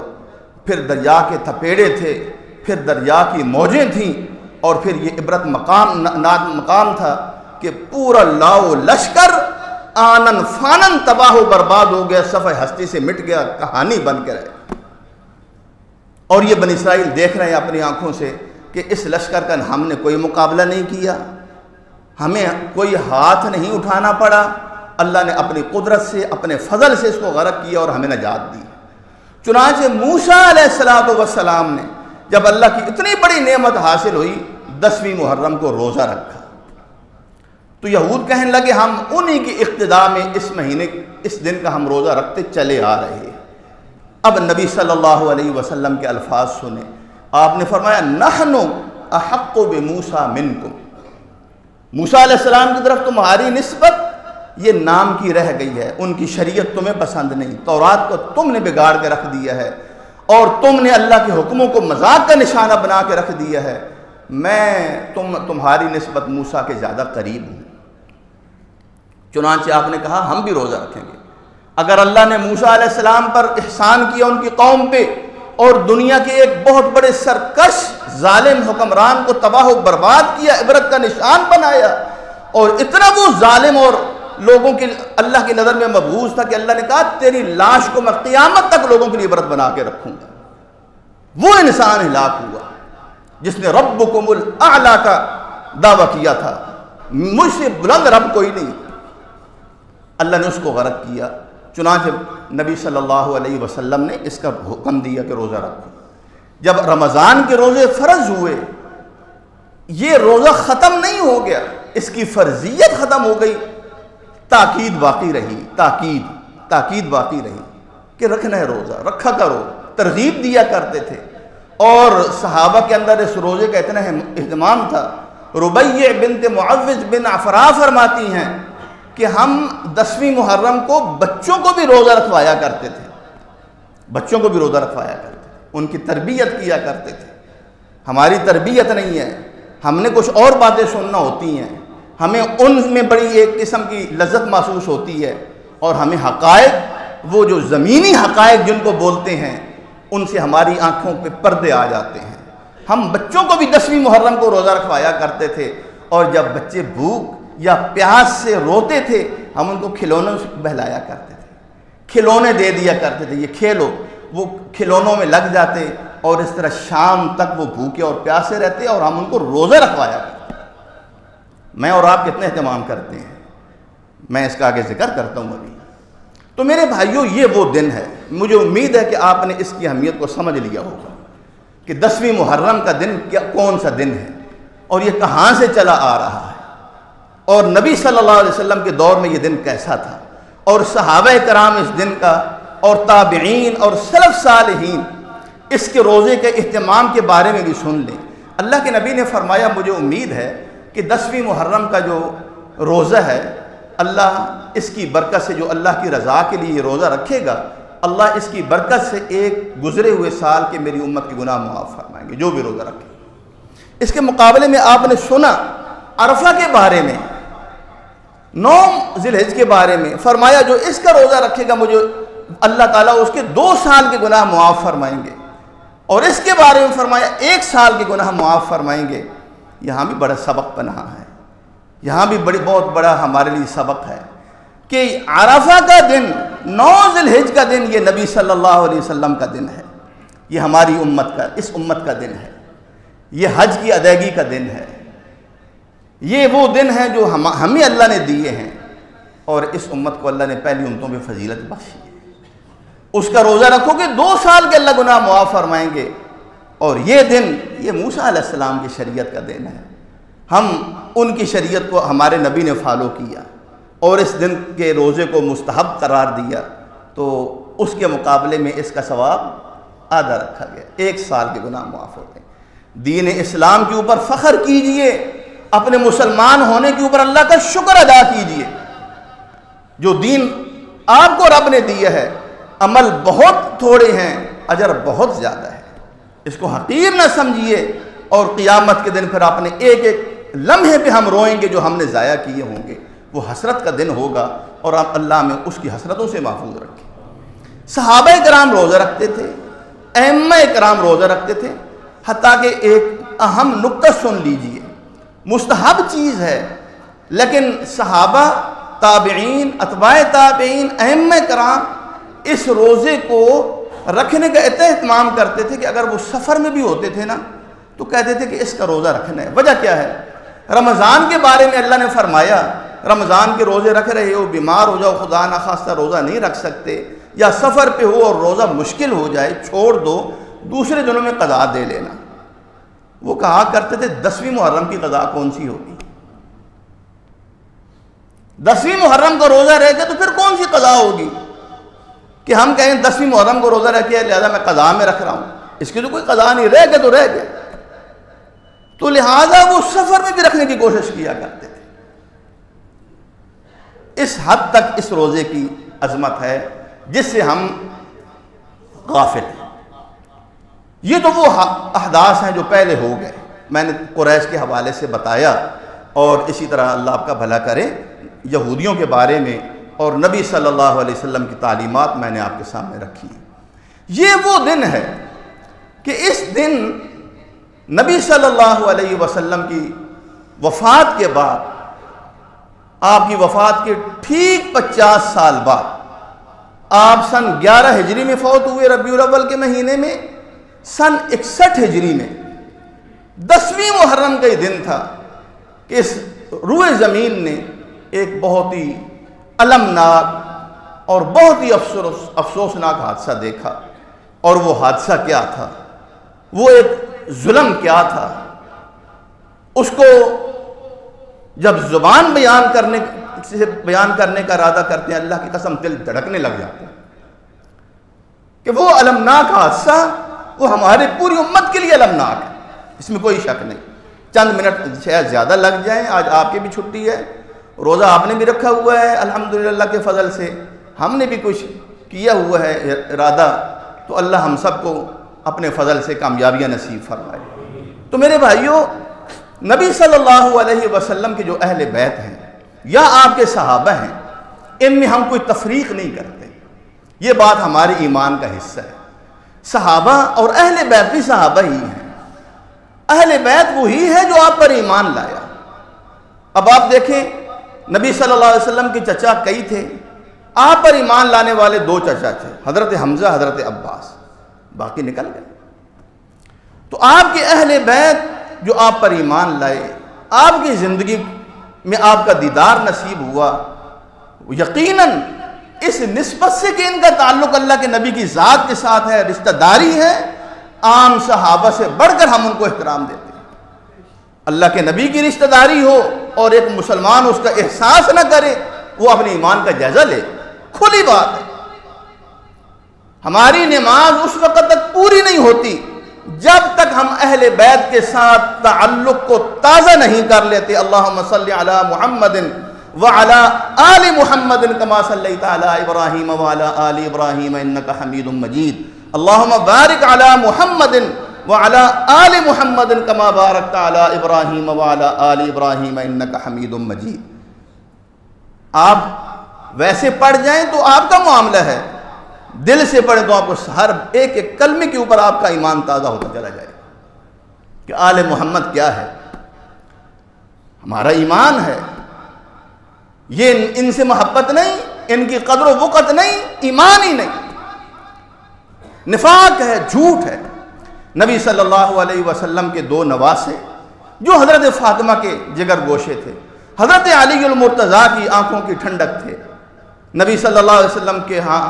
پھر دریا کے تھپیڑے تھے، پھر دریا کی موجیں تھیں، اور پھر یہ عبرت مقام تھا کہ پورا لاؤ لشکر آنن فانن تباہ و برباد ہو گیا، صفحہ ہستی سے مٹ گیا، کہانی بن کے رہے۔ اور یہ بنی اسرائیل دیکھ رہے ہیں اپنی آنکھوں سے کہ اس لشکر کا ہم نے کوئی مقابلہ نہیں کیا، ہمیں کوئی ہاتھ نہیں اٹھانا پڑا، اللہ نے اپنی قدرت سے اپنے فضل سے اس کو غرق کیا اور ہمیں نجات دی۔ چنانچہ موسیٰ علیہ السلام نے جب اللہ کی اتنی بڑی نعمت حاصل ہوئی، 10ویں محرم کو روزہ رکھا، تو یہود کہنے لگے ہم انہی کی اقتداء میں اس دن کا ہم روزہ رکھتے چلے آ رہے ہیں۔ اب نبی صلی اللہ علیہ وسلم کے الفاظ سنیں، آپ نے فرمایا نحن احق بموسیٰ منکم، موسیٰ علیہ السلام کی طرف تمہاری نسبت یہ نام کی رہ گئی ہے، ان کی شریعت تمہیں پسند نہیں، تورات کو تم نے بگاڑ کے رکھ دیا ہے، اور تم نے اللہ کے حکموں کو مذاق کا نشانہ بنا کے رکھ دیا ہے، میں تمہاری نسبت موسیٰ کے زیادہ قریب ہوں۔ چنانچہ آپ نے کہا ہم بھی روزہ رکھیں گے۔ اگر اللہ نے موسیٰ علیہ السلام پر احسان کیا ان کی قوم پہ، اور دنیا کے ایک بہت بڑے سرکش ظالم حکمران کو تباہ و برباد کیا، عبرت کا نشان بنایا، اور اتنا وہ ظالم اور لوگوں کی اللہ کی نظر میں مبغوض تھا کہ اللہ نے کہا تیری لاش کو میں قیامت تک لوگوں کے لیے عبرت بنا کے رکھوں گا۔ وہ انسان ہلاک ہوا جس نے ربکم الاعلی کا دعویٰ کیا تھا، مجھ سے بلند رب کوئی نہیں، اللہ نے اس کو غرق کیا۔ چنانچہ نبی صلی اللہ علیہ وسلم نے اس کا حکم دیا کہ روزہ رکھو۔ جب رمضان کے روزے فرض ہوئے، یہ روزہ ختم نہیں ہو گیا، اس کی فرضیت ختم ہو گئی، تاکید باقی رہی، تاکید باقی رہی کہ رکھنا ہے روزہ، رکھا کرو، ترغیب دیا کرتے تھے۔ اور صحابہ کے اندر اس روزے کا اتنا اہتمام تھا، ربیع بنت معوذ بن عفراء فرماتی ہیں کہ ہم 10ویں محرم کو بچوں کو بھی روزہ رکھوایا کرتے تھے، بچوں کو بھی روزہ رکھوایا کرتے تھے، ان کی تربیت کیا کرتے تھے۔ ہماری تربیت نہیں ہے، ہم نے کچھ اور باتیں سننا ہوتی ہیں، ہمیں ان میں بڑی ایک قسم کی لذت محسوس ہوتی ہے، اور ہمیں حقائق، وہ جو زمینی حقائق جن کو بولتے ہیں، ان سے ہماری آنکھوں پہ پردے آ جاتے ہیں۔ ہم بچوں کو بھی 10ویں محرم کو روزہ رکھوایا کرتے تھے، اور جب بچے بھوک یا پیاس سے روتے تھے ہم ان کو کھلونوں سے بہلایا کرتے تھے، کھلونے دے دیا کرتے تھے، یہ کھیلو، وہ کھلونوں میں لگ جاتے، اور اس طرح شام تک وہ بھوکے اور پیاسے رہتے، اور ہم ان کو روزہ رکھوایا کرتے۔ میں اور آپ کتنے اہتمام کرتے ہیں، میں اس کا آگے ذکر کرتا ہوں ابھی۔ تو میرے بھائیوں، یہ وہ دن ہے، مجھے امید ہے کہ آپ نے اس کی اہمیت کو سمجھ لیا ہوگا کہ 10ویں محرم کا دن کون سا دن ہے، اور یہ کہاں سے چلا آ رہا ہے۔ اور نبی صلی اللہ علیہ وسلم کے دور میں یہ دن کیسا تھا، اور صحابہ کرام اس دن کا، اور تابعین اور سلف صالحین اس کے روزے کے اہتمام کے بارے میں بھی سن لیں۔ اللہ کے نبی نے فرمایا مجھے امید ہے کہ 10ویں محرم کا جو روزہ ہے، اللہ اس کی برکت سے، جو اللہ کی رضا کے لیے یہ روزہ رکھے گا، اللہ اس کی برکت سے ایک گزرے ہوئے سال کے میری امت کے گناہ معاف فرمائیں گے، جو بھی روزہ رکھے۔ اس کے مقابلے میں آپ نے سنا عرفہ کے بارے میں، 9 ذی الحجہ کے بارے میں فرمایا جو اس کا روزہ رکھے گا مجھے اللہ تعالیٰ اس کے 2 سال کے گناہ معاف فرمائیں گے، اور اس کے بارے میں فرمایا 1 سال کے گناہ معاف فرمائیں گے۔ یہاں بھی بڑا سبق پنہا ہے، یہاں بھی بہت بڑا ہمارے لیے سبق ہے کہ عرفہ کا دن، 9 ذی الحجہ کا دن، یہ نبی صلی اللہ علیہ وسلم کا دن ہے، یہ ہماری امت کا، اس امت کا دن ہے، یہ حج کی ادائیگی کا دن ہے، یہ وہ دن ہے جو ہمیں اللہ نے دیے ہیں، اور اس امت کو اللہ نے پہلی امتوں میں فضیلت بخشی ہے۔ اس کا روزہ رکھو کہ 2 سال کے اللہ گناہ معاف فرمائیں گے، اور یہ دن، یہ موسیٰ علیہ السلام کی شریعت کا دن ہے، ہم ان کی شریعت کو ہمارے نبی نے فالو کیا اور اس دن کے روزے کو مستحب قرار دیا، تو اس کے مقابلے میں اس کا ثواب آدھا رکھا گیا، 1 سال کے گناہ معاف ہوتے ہیں۔ دین اسلام کے اوپر فخر کیجئے، اپنے مسلمان ہونے کے اوپر اللہ کا شکر ادا کیجئے، جو دین آپ کو رب نے دیا ہے، عمل بہت تھوڑے ہیں، اجر بہت زیادہ ہے، اس کو حقیر نہ سمجھیے، اور قیامت کے دن پھر اپنے ایک ایک لمحے پہ ہم روئیں گے جو ہم نے ضائع کیے ہوں گے، وہ حسرت کا دن ہوگا، اور اللہ ہمیں اس کی حسرتوں سے محفوظ رکھے۔ صحابہ کرام روزہ رکھتے تھے، ائمہ کرام روزہ رکھتے تھے، حتیٰ کہ ایک اہم نقطہ سن لیجئے، مستحب چیز ہے، لیکن صحابہ، تابعین، اتباع تابعین، ائمہ کرام اس روزے کو رکھنے کا اتنا اہتمام کرتے تھے کہ اگر وہ سفر میں بھی ہوتے تھے نا تو کہتے تھے کہ اس کا روزہ رکھنا ہے۔ وجہ کیا ہے؟ رمضان کے بارے میں اللہ نے فرمایا رمضان کے روزے رکھ رہے ہو، بیمار ہو جاؤ، خدا نخواستہ روزہ نہیں رکھ سکتے، یا سفر پہ ہو اور روزہ مشکل ہو جائے، چھوڑ دو، دوسرے دنوں میں قضا دے لینا۔ وہ کہا کرتے تھے 10ویں محرم کی قضا کون سی ہوگی؟ 10ویں محرم کا روزہ رہ گیا تو پھر کون سی قضا ہوگی کہ ہم کہیں 10ویں محرم کو روزہ رکھے لہذا میں قضا میں رکھ رہا ہوں، اس کی تو کوئی قضا نہیں، رہ گیا تو رہ گیا۔ تو لہذا وہ سفر میں بھی رکھنے کی کوشش کیا کرتے تھے۔ اس حد تک اس روزے کی عظمت ہے جس سے ہم غافل ہیں۔ یہ تو وہ احداث ہیں جو پہلے ہو گئے، میں نے قریش کے حوالے سے بتایا، اور اسی طرح اللہ آپ کا بھلا کرے یہودیوں کے بارے میں اور نبی صلی اللہ علیہ وسلم کی تعلیمات میں نے آپ کے سامنے رکھی ہیں۔ یہ وہ دن ہے کہ اس دن نبی صلی اللہ علیہ وسلم کی وفات کے بعد، آپ کی وفات کے ٹھیک 50 سال بعد، آپ سن 11 ہجری میں فوت ہوئے ربیع الاول کے مہینے میں، سن 61 ہجری میں 10ویں محرم کا یہ دن تھا کہ اس روئے زمین نے ایک بہت ہی المناک اور بہت ہی افسوسناک حادثہ دیکھا، اور وہ حادثہ کیا تھا، وہ ایک ظلم کیا تھا، اس کو جب زبان بیان کرنے کا ارادہ کرتے ہیں، اللہ کی قسم دل دھڑکنے لگ جاتے ہیں کہ وہ المناک حادثہ وہ ہمارے پوری امت کے لیے المناک ہے، اس میں کوئی شک نہیں۔ چند منٹ شاید زیادہ لگ جائیں، آج آپ کی بھی چھٹی ہے، روزہ آپ نے بھی رکھا ہوا ہے الحمدللہ کے فضل سے، ہم نے بھی کچھ کیا ہوا ہے ارادہ، تو اللہ ہم سب کو اپنے فضل سے کامیابیاں نصیب فرمائے۔ تو میرے بھائیوں، نبی صلی اللہ علیہ وسلم کے جو اہل بیت ہیں یا آپ کے صحابہ ہیں، ان میں ہم کوئی تفریق نہیں کرتے، یہ بات ہمارے ایمان کا حصہ ہے۔ صحابہ اور اہل بیت بھی صحابہ ہی ہیں، اہل بیت وہی ہے جو آپ پر ایمان لایا۔ اب آپ دیکھیں، نبی صلی اللہ علیہ وسلم کے چچا کئی تھے، آپ پر ایمان لانے والے 2 چچا تھے، حضرت حمزہ، حضرت عباس، باقی نکل گئے۔ تو آپ کے اہل بیت جو آپ پر ایمان لائے، آپ کی زندگی میں آپ کا دیدار نصیب ہوا، یقیناً اس نسبت سے کہ ان کا تعلق اللہ کے نبی کی ذات کے ساتھ ہے، رشتہ داری ہے، عام صحابہ سے بڑھ کر ہم ان کو احترام دیتے ہیں۔ اللہ کے نبی کی رشتہ داری ہو اور ایک مسلمان اس کا احساس نہ کرے، وہ اپنے ایمان کا جائزہ لے، کھلی بات ہے۔ ہماری نماز اس وقت تک پوری نہیں ہوتی جب تک ہم اہل بیت کے ساتھ تعلق کو تازہ نہیں کر لیتے۔ اللہم صلی علی محمد وعلی آل محمد کما صلیت علی ابراہیم وعلی آل ابراہیم انک حمید مجید، اللہم بارک علی محمد وعلی آل محمد کما بارکت علی ابراہیم وعلی آل ابراہیم انک حمید مجید۔ آپ ویسے پڑھ جائیں تو آپ کا معاملہ ہے، دل سے پڑھیں تو آپ کو ہر ایک ایک کلمے کے اوپر آپ کا ایمان تازہ ہوتا چلا جائے کہ آل محمد کیا ہے، ہمارا ایمان ہے، یہ ان سے محبت نہیں، ان کی قدر و وقت نہیں، ایمان ہی نہیں، نفاق ہے، جھوٹ ہے۔ نبی صلی اللہ علیہ وسلم کے دو نواسے جو حضرت فاطمہ کے جگر گوشے تھے، حضرت علی المرتضیٰ کی آنکھوں کی ٹھنڈک تھے، نبی صلی اللہ علیہ وسلم کے ہاں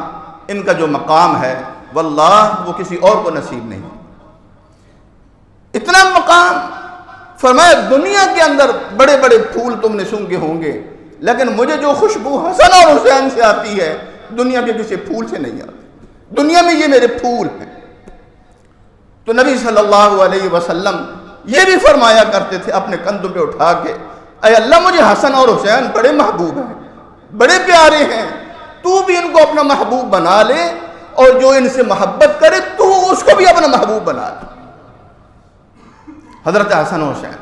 ان کا جو مقام ہے واللہ وہ کسی اور کو نصیب نہیں۔ اتنا مقام، فرمایا دنیا کے اندر بڑے بڑے پھول تم نے سونگے ہوں گے لیکن مجھے جو خوشبو حسن اور حسین سے آتی ہے دنیا کے کسی پھول سے نہیں آتی، دنیا میں یہ میرے پھول ہیں۔ تو نبی صلی اللہ علیہ وسلم یہ بھی فرمایا کرتے تھے اپنے کندھوں پہ اٹھا کے، اے اللہ مجھے حسن اور حسین بڑے محبوب ہیں، بڑے پیارے ہیں، تو بھی ان کو اپنا محبوب بنا لے اور جو ان سے محبت کرے تو اس کو بھی اپنا محبوب بنا لے۔ حضرت حسن و حسین،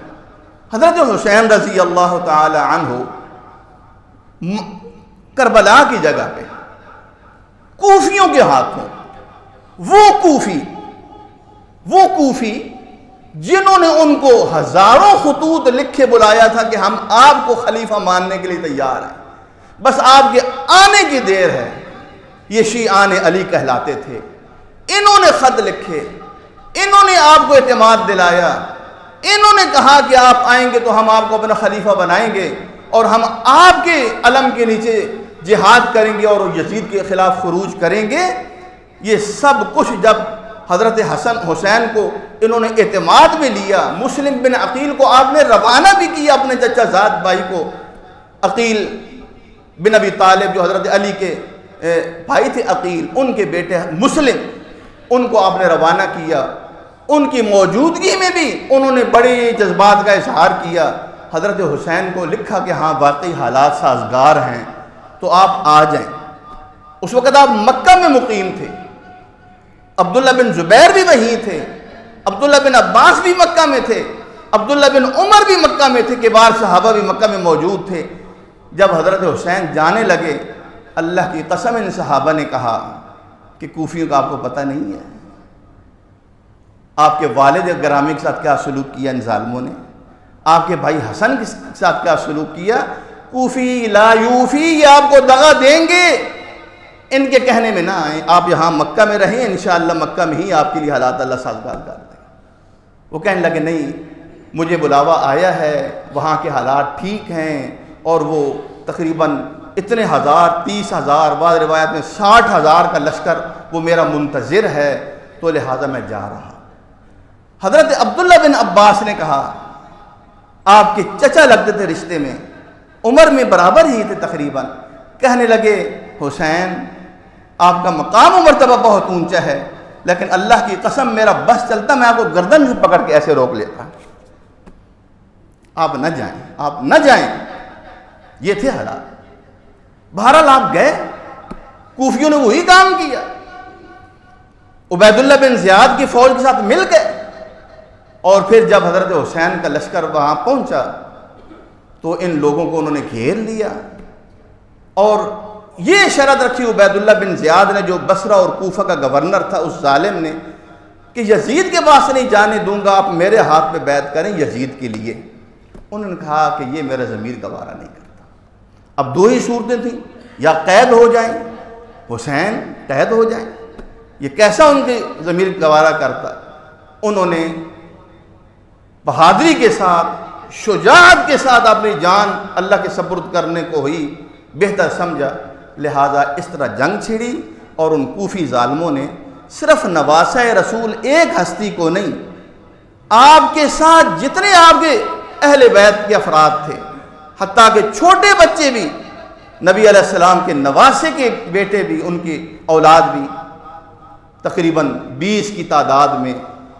حضرت حسین رضی اللہ تعالی عنہ کربلا کی جگہ پہ کوفیوں کے ہاتھوں، وہ کوفی جنہوں نے ان کو ہزاروں خطوط لکھے بلایا تھا کہ ہم آپ کو خلیفہ ماننے کے لیے تیار ہیں، بس آپ کے آنے کی دیر ہے، یہ شیعان علی کہلاتے تھے، انہوں نے خط لکھے، انہوں نے آپ کو اعتماد دلایا، انہوں نے کہا کہ آپ آئیں گے تو ہم آپ کو اپنا خلیفہ بنائیں گے اور ہم آپ کے علم کے نیچے جہاد کریں گے اور یزید کے خلاف خروج کریں گے۔ یہ سب کچھ جب حضرت حسن حسین کو انہوں نے اعتماد میں لیا، مسلم بن عقیل کو آپ نے روانہ بھی کیا اپنے چچا زاد بھائی کو، عقیل بن ابی طالب جو حضرت علی کے بھائی تھے، عقیل ان کے بیٹے مسلم، ان کو آپ نے روانہ کیا، ان کی موجودگی میں بھی انہوں نے بڑے جذبات کا اظہار کیا، حضرت حسین کو لکھا کہ ہاں واقعی حالات سازگار ہیں تو آپ آ جائیں۔ اس وقت آپ مکہ میں مقیم تھے، عبداللہ بن زبیر بھی وہیں تھے، عبداللہ بن عباس بھی مکہ میں تھے، عبداللہ بن عمر بھی مکہ میں تھے، کبار صحابہ بھی مکہ میں موجود تھے۔ جب حضرت حسین جانے لگے، اللہ کی قسم ان صحابہ نے کہا کہ کوفیوں کا آپ کو پتہ نہیں ہے آپ کے والد گرامی کے ساتھ کیا سلوک کیا ان ظالموں نے، آپ کے بھائی حسن کے ساتھ کیا سلوک کیا، کوفی لا یوفی، یہ آپ کو دغا دیں گے، ان کے کہنے میں نہ آئیں، آپ یہاں مکہ میں رہیں، انشاءاللہ مکہ میں ہی آپ کے لیے حالات اللہ سازگار کر دیں۔ وہ کہنے لگے نہیں، مجھے بلاوا آیا ہے، وہاں کے حالات ٹھیک ہیں، اور وہ تقریباً اتنے ہزار، 30,000، بعض روایت میں 60,000 کا لشکر وہ میرا منتظر ہے، تو لہٰذا میں جا رہا۔ حضرت عبداللہ بن عباس نے کہا، آپ کے چچا لگتے تھے رشتے میں، عمر میں برابر ہی تھے تقریباً، کہنے لگے حسین آپ کا مقام و مرتبہ بہت اونچا ہے، لیکن اللہ کی قسم میرا بس چلتا میں آپ کو گردن سے پکڑ کے ایسے روک لیتا، آپ نہ جائیں، آپ نہ جائیں۔ یہ تھے حالات۔ بہرحال آپ گئے، کوفیوں نے وہی کام کیا، عبید اللہ بن زیاد کی فوج کے ساتھ مل گئے، اور پھر جب حضرت حسین کا لشکر وہاں پہنچا تو ان لوگوں کو انہوں نے گھیر لیا، اور یہ شرط رکھی عبید اللہ بن زیاد نے جو بصرہ اور کوفہ کا گورنر تھا اس ظالم نے کہ یزید کے پاس نہیں جانے دوں گا، آپ میرے ہاتھ پہ بیعت کریں یزید کے لیے۔ انہوں نے کہا کہ یہ میرا ضمیر گوارہ نہیں کرتا۔ اب دو ہی صورتیں تھیں، یا قید ہو جائیں، حسین قید ہو جائیں، یہ کیسا ان کے ضمیر گوارہ کرتا۔ انہوں نے بہادری کے ساتھ، شجاعت کے ساتھ اپنی جان اللہ کے سپرد کرنے کو ہی بہتر سمجھا، لہٰذا اس طرح جنگ چھڑی، اور ان کوفی ظالموں نے صرف نواسہ رسول ایک ہستی کو نہیں، آپ کے ساتھ جتنے آپ کے اہل بیت کے افراد تھے، حتیٰ کہ چھوٹے بچے بھی، نبی علیہ السلام کے نواسے کے بیٹے بھی، ان کی اولاد بھی، تقریباً 20 کی تعداد میں،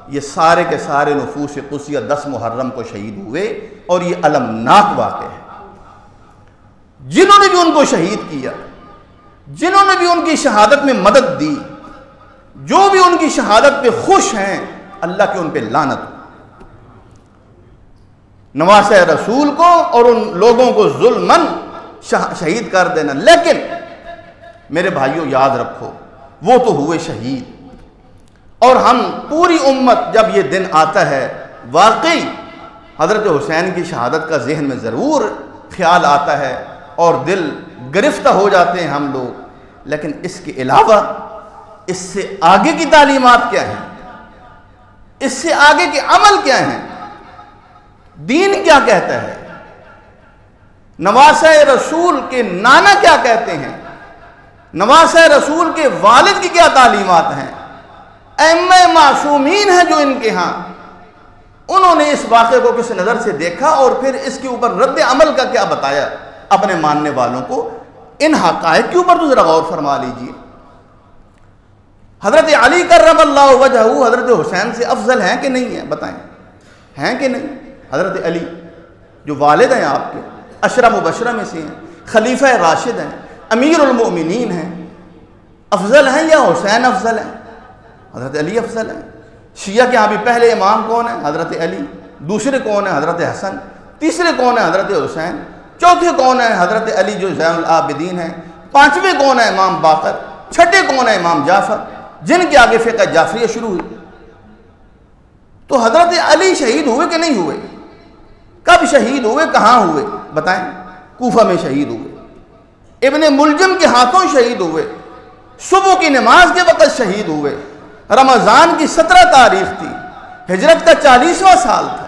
یہ سارے کے سارے نفوس قدسیہ 10 محرم کو شہید ہوئے، اور یہ المناک واقعہ ہے۔ جنہوں نے بھی ان کو شہید کیا، جنہوں نے بھی ان کی شہادت میں مدد دی، جو بھی ان کی شہادت پہ خوش ہیں، اللہ کی ان پہ لعنت ہو۔ نواسہ رسول کو اور ان لوگوں کو ظلماً شہید کر دینا، لیکن میرے بھائیوں یاد رکھو وہ تو ہوئے شہید، اور ہم پوری امت جب یہ دن آتا ہے واقعی حضرت حسین کی شہادت کا ذہن میں ضرور خیال آتا ہے اور دل گرفتہ ہو جاتے ہیں ہم لوگ، لیکن اس کے علاوہ اس سے آگے کی تعلیمات کیا ہیں، اس سے آگے کے عمل کیا ہیں، دین کیا کہتا ہے، نواسہ رسول کے نانا کیا کہتے ہیں، نواسہ رسول کے والد کی کیا تعلیمات ہیں، ائمہ معصومین ہیں جو ان کے ہاں، انہوں نے اس واقعے کو کس نظر سے دیکھا اور پھر اس کے اوپر رد عمل کا کیا بتایا اپنے ماننے والوں کو۔ ان حقائق کے اوپر تو ذرا غور فرما لیجئے۔ حضرت علی کرم اللہ وجہہ حضرت حسین سے افضل ہیں کہ نہیں ہیں؟ بتائیں، ہیں کہ نہیں؟ حضرت علی جو والد ہیں آپ کے، عشرہ مبشرہ میں سے ہیں، خلیفہ راشد ہیں، امیر المؤمنین ہیں، افضل ہیں یا حسین افضل ہیں؟ حضرت علی افضل ہیں۔ شیعہ کے ہاں بھی پہلے امام کون ہیں؟ حضرت علی۔ دوسرے کون ہیں؟ حضرت حسن۔ تیسرے کون ہیں؟ حضرت حسین۔ چوتھے کون ہیں؟ حضرت علی جو زین العابدین ہیں۔ پانچویں کون ہیں؟ امام باقر۔ چھٹے کون ہیں؟ امام جعفر، جن کے آگے فقہ جعفریہ شروع ہوئی۔ تو حضرت علی شہید ہوئے کہ نہیں ہوئے؟ کب شہید ہوئے؟ کہاں ہوئے؟ بتائیں۔ کوفہ میں شہید ہوئے، ابن ملجم کے ہاتھوں شہید ہوئے، صبح کی نماز کے وقت شہید ہوئے، رمضان کی 17 تاریخ تھی، ہجرت کا 40واں سال تھا۔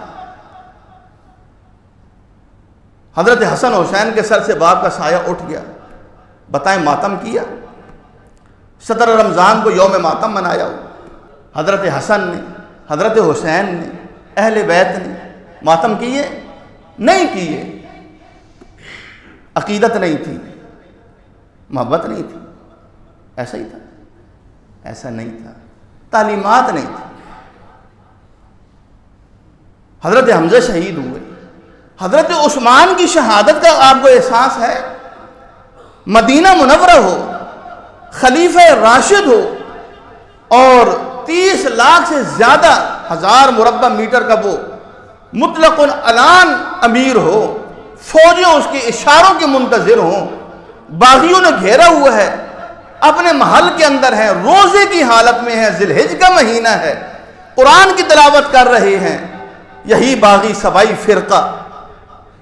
حضرت حسن حسین کے سر سے باپ کا سایہ اٹھ گیا، بتائیں ماتم کیا؟ 17 رمضان کو یوم ماتم منایا ہو۔ حضرت حسن نے، حضرت حسین نے، اہل بیت نے ماتم کیے؟ نہیں کیے۔ عقیدت نہیں تھی، محبت نہیں تھی، ایسا ہی تھا؟ ایسا نہیں تھا، تعلیمات نہیں تھی۔ حضرت حمزہ شہید ہوئے، حضرت عثمان کی شہادت کا آپ کو احساس ہے؟ مدینہ منورہ ہو، خلیفہ راشد ہو، اور 30 لاکھ سے زیادہ 1000 مربع میٹر کا وہ مطلق العلان امیر ہو، فوجیں اس کے اشاروں کے منتظر ہوں، باغیوں نے گھیرا ہوا ہے، اپنے محل کے اندر ہیں، روزے کی حالت میں ہے، ذی الحجہ کا مہینہ ہے، قرآن کی تلاوت کر رہے ہیں، یہی باغی سبائی فرقہ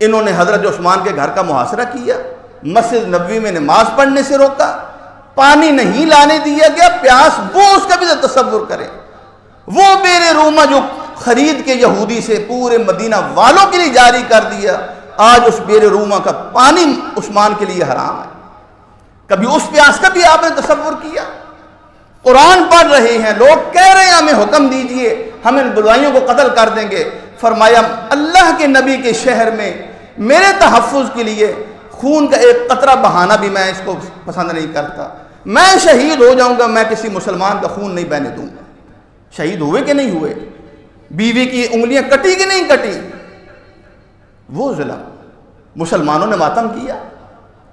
انہوں نے حضرت عثمان کے گھر کا محاصرہ کیا، مسجد نبوی میں نماز پڑھنے سے روکا، پانی نہیں لانے دیا گیا، پیاس، وہ اس کا بھی تصور کریں، وہ بیر رومہ جو خرید کے یہودی سے پورے مدینہ والوں کے لیے جاری کر دیا، آج اس بیر رومہ کا پانی عثمان کے لیے حرام ہے۔ کبھی اس پیاس کا بھی آپ نے تصور کیا؟ قرآن پڑھ رہے ہیں، لوگ کہہ رہے ہیں ہمیں حکم دیجئے، ہم ان بلوائیوں کو قتل کر دیں گے، فرمایا اللہ کے نبی کے شہر میں میرے تحفظ کے لیے خون کا ایک قطرہ بہانا بھی میں اس کو پسند نہیں کرتا، میں شہید ہو جاؤں گا، میں کسی مسلمان کا خون نہیں بہنے دوں گا۔ شہید ہوئے کہ نہیں ہوئے؟ بیوی کی انگلیاں کٹی کہ نہیں کٹی؟ وہ ظلم مسلمانوں نے ماتم کیا،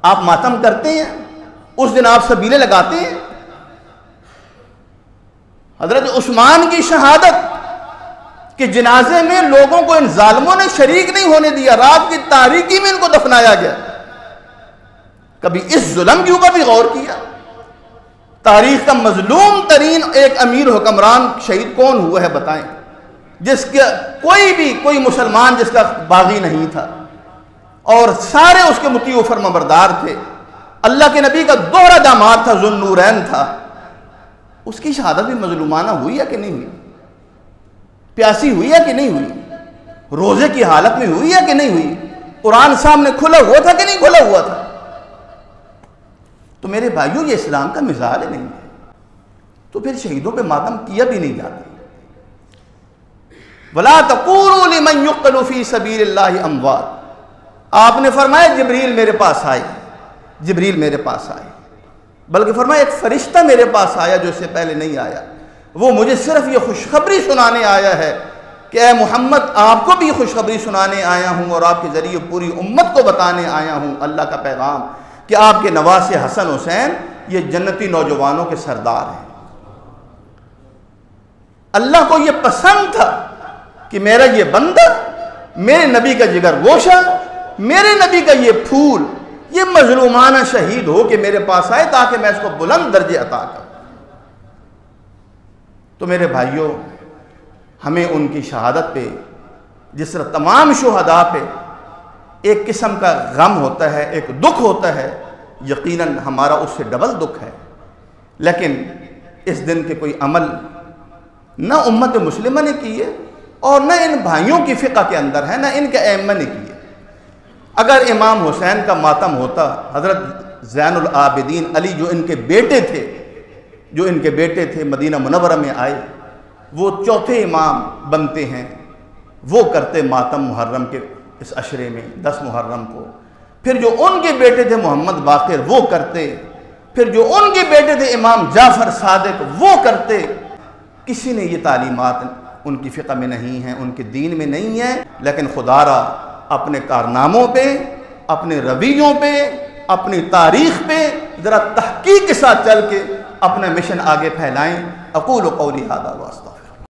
آپ ماتم کرتے ہیں، اس دن آپ سبیلے لگاتے ہیں۔ حضرت عثمان کی شہادت کے جنازے میں لوگوں کو ان ظالموں نے شریک نہیں ہونے دیا، رات کی تاریکی میں ان کو دفنایا گیا۔ کبھی اس ظلم کے اوپر بھی غور کیا؟ تاریخ کا مظلوم ترین ایک امیر حکمران شہید کون ہوا ہے بتائیں، جس کا کوئی مسلمان جس کا باغی نہیں تھا، اور سارے اس کے مطیع و فرمانبردار تھے، اللہ کے نبی کا دوہرا داماد تھا، ذو النورین تھا، اس کی شہادت بھی مظلومانہ ہوئی ہے کہ نہیں ہوئی؟ پیاسی ہوئی ہے کہ نہیں ہوئی؟ روزے کی حالت میں ہوئی ہے کہ نہیں ہوئی؟ قرآن سامنے کھلا ہوا تھا کہ نہیں کھلا ہوا تھا؟ تو میرے بھائیوں یہ اسلام کا مزاج نہیں ہے، تو پھر شہیدوں پہ ماتم کیا بھی نہیں جاتا۔ وَلَا تَقُولُوا لِمَنْ يُقْتَلُ فِي سَبِيلِ اللَّهِ أَمْوَاتٌ۔ آپ نے فرمایا جبریل میرے پاس آئے، جبریل میرے پاس آئے، بلکہ فرمایا ایک فرشتہ میرے پاس آیا جو اس سے پہلے نہیں آیا، وہ مجھے صرف یہ خوشخبری سنانے آیا ہے کہ اے محمد آپ کو بھی خوشخبری سنانے آیا ہوں اور آپ کے ذریعے پوری امت کو بتانے آیا ہوں اللہ کا پیغام کہ آپ کے نواسے حسن حسین یہ جنتی نوجوانوں کے سردار ہیں۔ اللہ کو یہ پسند تھا کہ میرا یہ بندہ، میرے نبی کا جگر گوشہ، میرے نبی کا یہ پھول، یہ مظلومانہ شہید ہو کہ میرے پاس آئے تاکہ میں اس کو بلند درجے عطا کروں۔ تو میرے بھائیوں، ہمیں ان کی شہادت پہ جس طرح تمام شہداء پہ ایک قسم کا غم ہوتا ہے، ایک دکھ ہوتا ہے، یقیناً ہمارا اس سے ڈبل دکھ ہے، لیکن اس دن کے کوئی عمل نہ امت مسلمہ نے کیے اور نہ ان بھائیوں کی فقہ کے اندر ہے، نہ ان کے ائمہ نے کیے۔ اگر امام حسین کا ماتم ہوتا، حضرت زین العابدین علی جو ان کے بیٹے تھے مدینہ منورہ میں آئے، وہ چوتھے امام بنتے ہیں، وہ کرتے ماتم محرم کے اس عشرے میں 10 محرم کو، پھر جو ان کے بیٹے تھے محمد باقر وہ کرتے، پھر جو ان کے بیٹے تھے امام جعفر صادق وہ کرتے۔ کسی نے یہ تعلیمات ان کی فقہ میں نہیں ہیں، ان کے دین میں نہیں ہیں، لیکن خدا را اپنے کارناموں پہ، اپنے رویوں پہ، اپنی تاریخ پہ ذرا تحقیق کے ساتھ چل کے اپنا مشن آگے پھیلائیں۔ اقول قولی ھذا واستغفر